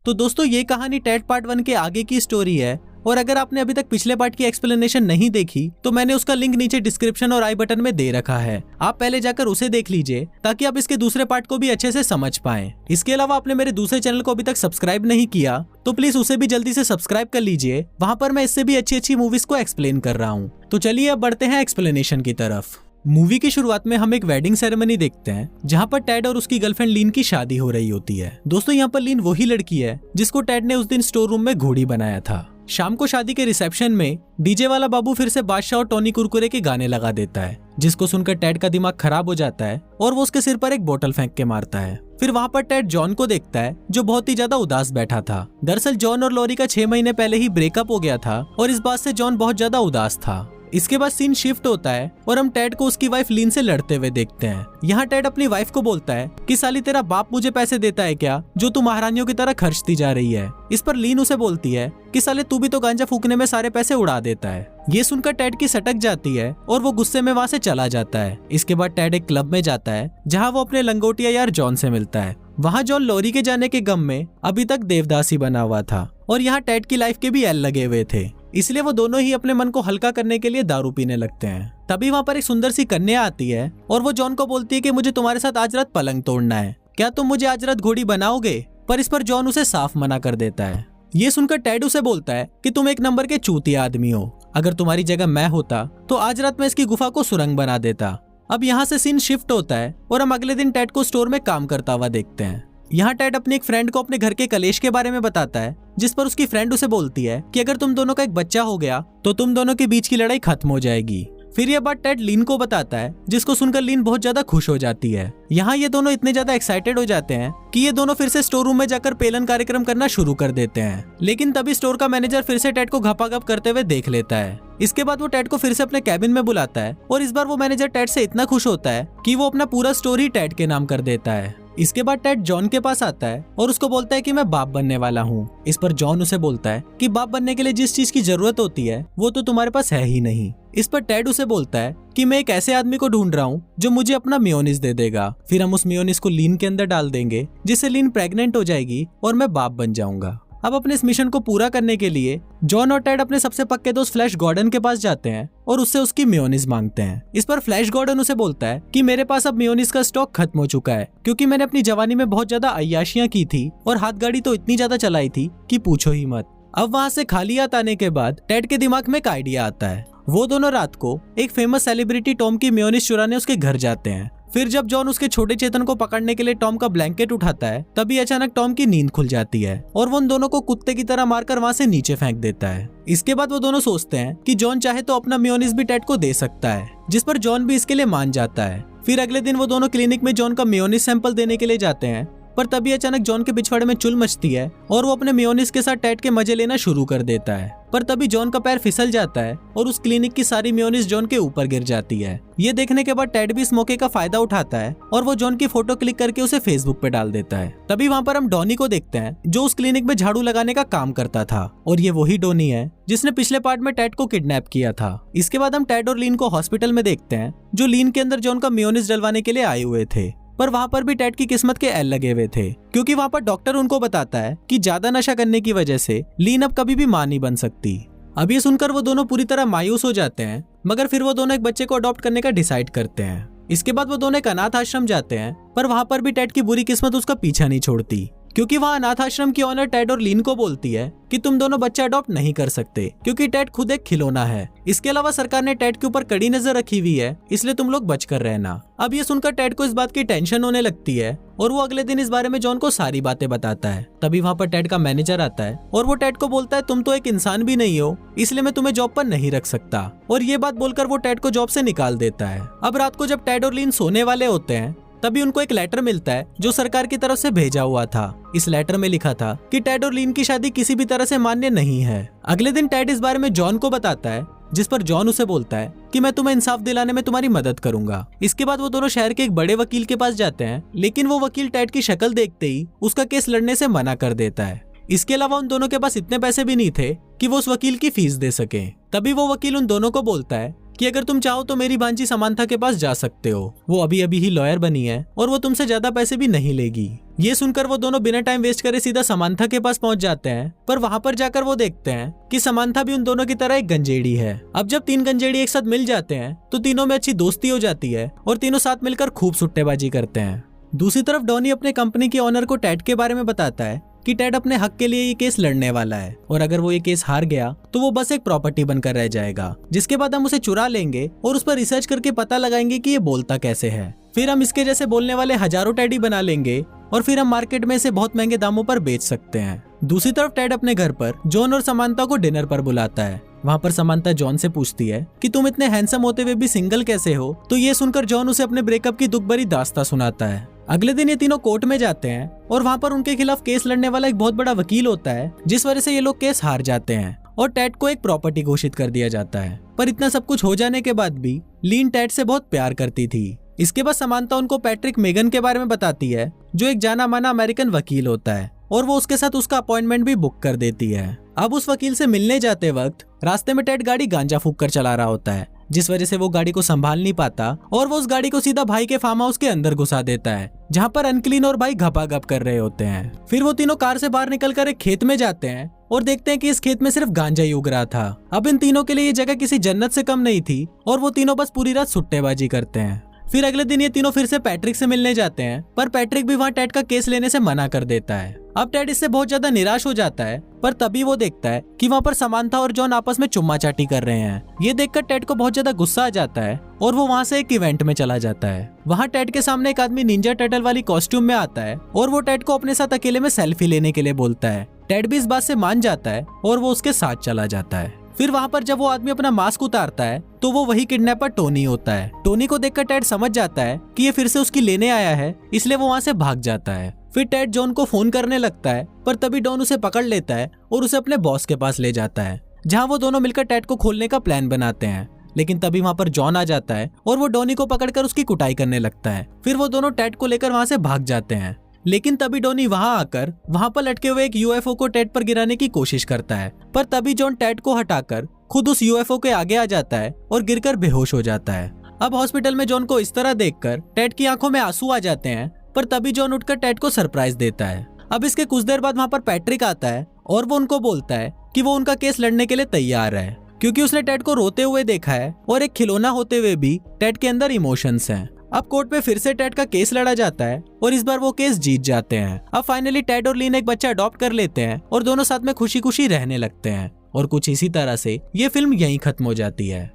तो दोस्तों ये कहानी टेड पार्ट 1 के आगे की स्टोरी है, और अगर आपने अभी तक पिछले पार्ट की एक्सप्लेनेशन नहीं देखी तो मैंने उसका लिंक नीचे डिस्क्रिप्शन और आई बटन में दे रखा है। आप पहले जाकर उसे देख लीजिए ताकि आप इसके दूसरे पार्ट को भी अच्छे से समझ पाएं। इसके अलावा आपने मेरे दूसरे चैनल को अभी तक सब्सक्राइब नहीं किया तो प्लीज उसे भी जल्दी से सब्सक्राइब कर लीजिए। वहाँ पर मैं इससे भी अच्छी मूवीज को एक्सप्लेन कर रहा हूँ। तो चलिए अब बढ़ते हैं एक्सप्लेनेशन की तरफ। मूवी की शुरुआत में हम एक वेडिंग सेरेमनी देखते हैं जहाँ पर टेड और उसकी गर्लफ्रेंड लीन की शादी हो रही होती है। दोस्तों यहाँ पर लीन वही लड़की है जिसको टेड ने उस दिन स्टोर रूम में घोड़ी बनाया था। शाम को शादी के रिसेप्शन में डीजे वाला बाबू फिर से बादशाह और टोनी कुरकुरे के गाने लगा देता है, जिसको सुनकर टेड का दिमाग खराब हो जाता है और वो उसके सिर पर एक बोतल फेंक के मारता है। फिर वहाँ पर टेड जॉन को देखता है जो बहुत ही ज्यादा उदास बैठा था। दरअसल जॉन और लॉरी का 6 महीने पहले ही ब्रेकअप हो गया था और इस बात से जॉन बहुत ज्यादा उदास था। इसके बाद सीन शिफ्ट होता है और हम टेड को उसकी वाइफ लीन से लड़ते हुए देखते हैं। यहाँ टेड अपनी वाइफ को बोलता है कि साली तेरा बाप मुझे पैसे देता है क्या जो तू महारानियों की तरह खर्चती जा रही है। इस पर लीन उसे बोलती है कि साले तू भी तो गांजा फूकने में सारे पैसे उड़ा देता है। ये सुनकर टेड की सटक जाती है और वो गुस्से में वहाँ से चला जाता है। इसके बाद टेड एक क्लब में जाता है जहाँ वो अपने लंगोटिया यार जॉन से मिलता है। वहाँ जॉन लॉरी के जाने के गम में अभी तक देवदासी बना हुआ था और यहाँ टेड की लाइफ के भी एल लगे हुए थे, इसलिए वो दोनों ही अपने मन को हल्का करने के लिए दारू पीने लगते हैं। तभी वहाँ पर एक सुंदर सी कन्या आती है और वो जॉन को बोलती है कि मुझे तुम्हारे साथ आज रात पलंग तोड़ना है, क्या तुम मुझे आज रात घोड़ी बनाओगे? पर इस पर जॉन उसे साफ मना कर देता है। ये सुनकर टेड उसे बोलता है कि तुम एक नंबर के चूतिया आदमी हो, अगर तुम्हारी जगह मैं होता तो आज रात में इसकी गुफा को सुरंग बना देता। अब यहाँ से सीन शिफ्ट होता है और हम अगले दिन टेड को स्टोर में काम करता हुआ देखते हैं। यहाँ टेड अपनी एक फ्रेंड को अपने घर के कलेश के बारे में बताता है, जिस पर उसकी फ्रेंड उसे बोलती है कि अगर तुम दोनों का एक बच्चा हो गया तो तुम दोनों के बीच की लड़ाई खत्म हो जाएगी। फिर यह बात टेड लीन को बताता है, जिसको सुनकर लीन बहुत ज्यादा खुश हो जाती है। यहाँ ये दोनों इतने ज्यादा एक्साइटेड हो जाते हैं कि ये दोनों फिर से स्टोर रूम में जाकर पेलन कार्यक्रम करना शुरू कर देते हैं। लेकिन तभी स्टोर का मैनेजर फिर से टेड को घपाघप करते हुए देख लेता है। इसके बाद वो टेड को फिर से अपने कैबिन में बुलाता है और इस बार वो मैनेजर टेड से इतना खुश होता है कि वो अपना पूरा स्टोर ही टेड के नाम कर देता है। इसके बाद टेड जॉन के पास आता है और उसको बोलता है कि मैं बाप बनने वाला हूँ। इस पर जॉन उसे बोलता है कि बाप बनने के लिए जिस चीज की जरूरत होती है वो तो तुम्हारे पास है ही नहीं। इस पर टेड उसे बोलता है कि मैं एक ऐसे आदमी को ढूंढ रहा हूँ जो मुझे अपना मेयोनीज दे देगा, फिर हम उस मेयोनीज को लीन के अंदर डाल देंगे जिससे लीन प्रेग्नेंट हो जाएगी और मैं बाप बन जाऊंगा। अब अपने इस मिशन को पूरा करने के लिए जॉन और टेड अपने सबसे पक्के दोस्त फ्लैश गॉर्डन के पास जाते हैं और उससे उसकी मेयोनीज मांगते हैं। इस पर फ्लैश गॉर्डन उसे बोलता है कि मेरे पास अब मेयोनीज का स्टॉक खत्म हो चुका है, क्योंकि मैंने अपनी जवानी में बहुत ज्यादा अय्याशियां की थी और हाथ गाड़ी तो इतनी ज्यादा चलाई थी कि पूछो ही मत। अब वहाँ से खाली हाथ आने के बाद टेड के दिमाग में एक आइडिया आता है। वो दोनों रात को एक फेमस सेलिब्रिटी टॉम की मेयोनीज चुराने उसके घर जाते हैं। फिर जब जॉन उसके छोटे चेतन को पकड़ने के लिए टॉम का ब्लैंकेट उठाता है तभी अचानक टॉम की नींद खुल जाती है और वो उन दोनों को कुत्ते की तरह मारकर वहाँ से नीचे फेंक देता है। इसके बाद वो दोनों सोचते हैं कि जॉन चाहे तो अपना मेयोनीज भी टेड को दे सकता है, जिस पर जॉन भी इसके लिए मान जाता है। फिर अगले दिन वो दोनों क्लिनिक में जॉन का मेयोनीज सैंपल देने के लिए जाते हैं, पर तभी अचानक जॉन के पिछवाड़े में चुल मचती है और वो अपने मेयोनीज के साथ टेड के मजे लेना शुरू कर देता है। पर तभी जॉन का पैर फिसल जाता है और उस क्लिनिक की सारी मेयोनीज जॉन के ऊपर गिर जाती है। ये देखने के बाद टेड भी इस मौके का फायदा उठाता है और वो जॉन की फोटो क्लिक करके उसे फेसबुक पे डाल देता है। तभी वहाँ पर हम डॉनी को देखते हैं जो उस क्लिनिक में झाड़ू लगाने का काम करता था, और ये वही डॉनी है जिसने पिछले पार्ट में टेड को किडनैप किया था। इसके बाद हम टेड और लीन को हॉस्पिटल में देखते हैं जो लीन के अंदर जॉन का मेयोनीज डलवाने के लिए आए हुए थे। पर वहाँ पर भी टेड की किस्मत के एल लगे हुए थे, क्योंकि वहाँ पर डॉक्टर उनको बताता है कि ज्यादा नशा करने की वजह से लीन अब कभी भी मां नहीं बन सकती। अब ये सुनकर वो दोनों पूरी तरह मायूस हो जाते हैं, मगर फिर वो दोनों एक बच्चे को अडॉप्ट करने का डिसाइड करते हैं। इसके बाद वो दोनों एक अनाथ आश्रम जाते हैं, पर वहाँ पर भी टेड की बुरी किस्मत उसका पीछा नहीं छोड़ती, क्योंकि वहाँ अनाथ आश्रम की ऑनर टेड और लीन को बोलती है कि तुम दोनों बच्चा अडॉप्ट नहीं कर सकते, क्योंकि टेड खुद एक खिलौना है। इसके अलावा सरकार ने टेड के ऊपर कड़ी नजर रखी हुई है, इसलिए तुम लोग बच कर रहना। अब ये सुनकर टेड को इस बात की टेंशन होने लगती है और वो अगले दिन इस बारे में जॉन को सारी बातें बताता है। तभी वहाँ पर टेड का मैनेजर आता है और वो टेड को बोलता है तुम तो एक इंसान भी नहीं हो, इसलिए मैं तुम्हें जॉब पर नहीं रख सकता, और ये बात बोलकर वो टेड को जॉब से निकाल देता है। अब रात को जब टेड और लीन सोने वाले होते हैं तभी उनको एक लेटर मिलता है जो सरकार की तरफ से भेजा हुआ था। इस लेटर में लिखा था कि टेड और लीन की शादी किसी भी तरह से मान्य नहीं है। अगले दिन टेड इस बारे में जॉन को बताता है, जिस पर जॉन उसे बोलता है कि मैं तुम्हें इंसाफ दिलाने में तुम्हारी मदद करूंगा। इसके बाद वो दोनों शहर के एक बड़े वकील के पास जाते हैं, लेकिन वो वकील टेड की शक्ल देखते ही उसका केस लड़ने से मना कर देता है। इसके अलावा उन दोनों के पास इतने पैसे भी नहीं थे कि वो उस वकील की फीस दे सके। तभी वो वकील उन दोनों को बोलता है कि अगर तुम चाहो तो मेरी भांजी समांथा के पास जा सकते हो, वो अभी अभी ही लॉयर बनी है और वो तुमसे ज्यादा पैसे भी नहीं लेगी। ये सुनकर वो दोनों बिना टाइम वेस्ट करे सीधा समांथा के पास पहुंच जाते हैं, पर वहां पर जाकर वो देखते हैं कि समांथा भी उन दोनों की तरह एक गंजेड़ी है। अब जब 3 गंजेड़ी एक साथ मिल जाते हैं तो तीनों में अच्छी दोस्ती हो जाती है और तीनों साथ मिलकर खूब सुट्टेबाजी करते हैं। दूसरी तरफ डॉनी अपने कंपनी के ओनर को टेड के बारे में बताता है कि टेड अपने हक के लिए ये केस लड़ने वाला है और अगर वो ये केस हार गया तो वो बस एक प्रॉपर्टी बनकर रह जाएगा, जिसके बाद हम उसे चुरा लेंगे और उस पर रिसर्च करके पता लगाएंगे कि ये बोलता कैसे है। फिर हम इसके जैसे बोलने वाले हजारों टेडी बना लेंगे और फिर हम मार्केट में इसे बहुत महंगे दामों पर बेच सकते हैं। दूसरी तरफ टेड अपने घर पर जॉन और समांथा को डिनर पर बुलाता है। वहाँ पर समांथा जॉन से पूछती है कि तुम इतने हैंडसम होते हुए भी सिंगल कैसे हो, तो ये सुनकर जॉन उसे अपने ब्रेकअप की दुख भरी दास्तां सुनाता है। अगले दिन ये तीनों कोर्ट में जाते हैं और वहाँ पर उनके खिलाफ केस लड़ने वाला एक बहुत बड़ा वकील होता है, जिस वजह से ये लोग केस हार जाते हैं और टेड को एक प्रॉपर्टी घोषित कर दिया जाता है। पर इतना सब कुछ हो जाने के बाद भी लीन टेड से बहुत प्यार करती थी। इसके बाद समांथा उनको पैट्रिक मेगन के बारे में बताती है, जो एक जाना माना अमेरिकन वकील होता है, और वो उसके साथ उसका अपॉइंटमेंट भी बुक कर देती है। अब उस वकील से मिलने जाते वक्त रास्ते में टेड गाड़ी गांजा फूंक कर चला रहा होता है, जिस वजह से वो गाड़ी को संभाल नहीं पाता और वो उस गाड़ी को सीधा भाई के फार्म हाउस के अंदर घुसा देता है, जहाँ पर अनक्लीन और भाई घपाघप कर रहे होते हैं। फिर वो तीनों कार से बाहर निकलकर एक खेत में जाते हैं और देखते हैं कि इस खेत में सिर्फ गांजा ही उग रहा था। अब इन तीनों के लिए ये जगह किसी जन्नत से कम नहीं थी और वो तीनों बस पूरी रात सुट्टेबाजी करते हैं। फिर अगले दिन ये तीनों फिर से पैट्रिक से मिलने जाते हैं, पर पैट्रिक भी वहाँ टेड का केस लेने से मना कर देता है। अब टेड इससे बहुत ज्यादा निराश हो जाता है, पर तभी वो देखता है कि वहाँ पर समांथा और जॉन आपस में चुम्मा चाटी कर रहे हैं। ये देखकर टेड को बहुत ज्यादा गुस्सा आ जाता है और वो वहाँ से एक इवेंट में चला जाता है। वहाँ टेड के सामने एक आदमी निंजा टर्टल वाली कॉस्ट्यूम में आता है और वो टेड को अपने साथ अकेले में सेल्फी लेने के लिए बोलता है। टेड भी इस बात से मान जाता है और वो उसके साथ चला जाता है। फिर वहाँ पर जब वो आदमी अपना मास्क उतारता है तो वो वही किडनैपर टोनी होता है। टोनी को देखकर टेड समझ जाता है कि ये फिर से उसकी लेने आया है, इसलिए वो वहाँ से भाग जाता है। फिर टेड जॉन को फोन करने लगता है, पर तभी डॉन उसे पकड़ लेता है और उसे अपने बॉस के पास ले जाता है, जहाँ वो दोनों मिलकर टेड को खोलने का प्लान बनाते हैं। लेकिन तभी वहाँ पर जॉन आ जाता है और वो डॉनी को पकड़कर उसकी कुटाई करने लगता है। फिर वो दोनों टेड को लेकर वहाँ से भाग जाते हैं, लेकिन तभी डॉनी वहां आकर वहां पर लटके हुए एक यूएफओ को टेड पर गिराने की कोशिश करता है, पर तभी जॉन टेड को हटाकर खुद उस यूएफओ के आगे आ जाता है और गिरकर बेहोश हो जाता है। अब हॉस्पिटल में जॉन को इस तरह देखकर टेड की आंखों में आंसू आ जाते हैं, पर तभी जॉन उठकर टेड को सरप्राइज देता है। अब इसके कुछ देर बाद वहां पर पैट्रिक आता है और वो उनको बोलता है कि वो उनका केस लड़ने के लिए तैयार है, क्योंकि उसने टेड को रोते हुए देखा है और एक खिलौना होते हुए भी टेड के अंदर इमोशंस हैं। अब कोर्ट में फिर से टेड का केस लड़ा जाता है और इस बार वो केस जीत जाते हैं। अब फाइनली टेड और लीन एक बच्चा अडॉप्ट कर लेते हैं और दोनों साथ में खुशी खुशी रहने लगते हैं। और कुछ इसी तरह से ये फिल्म यहीं खत्म हो जाती है।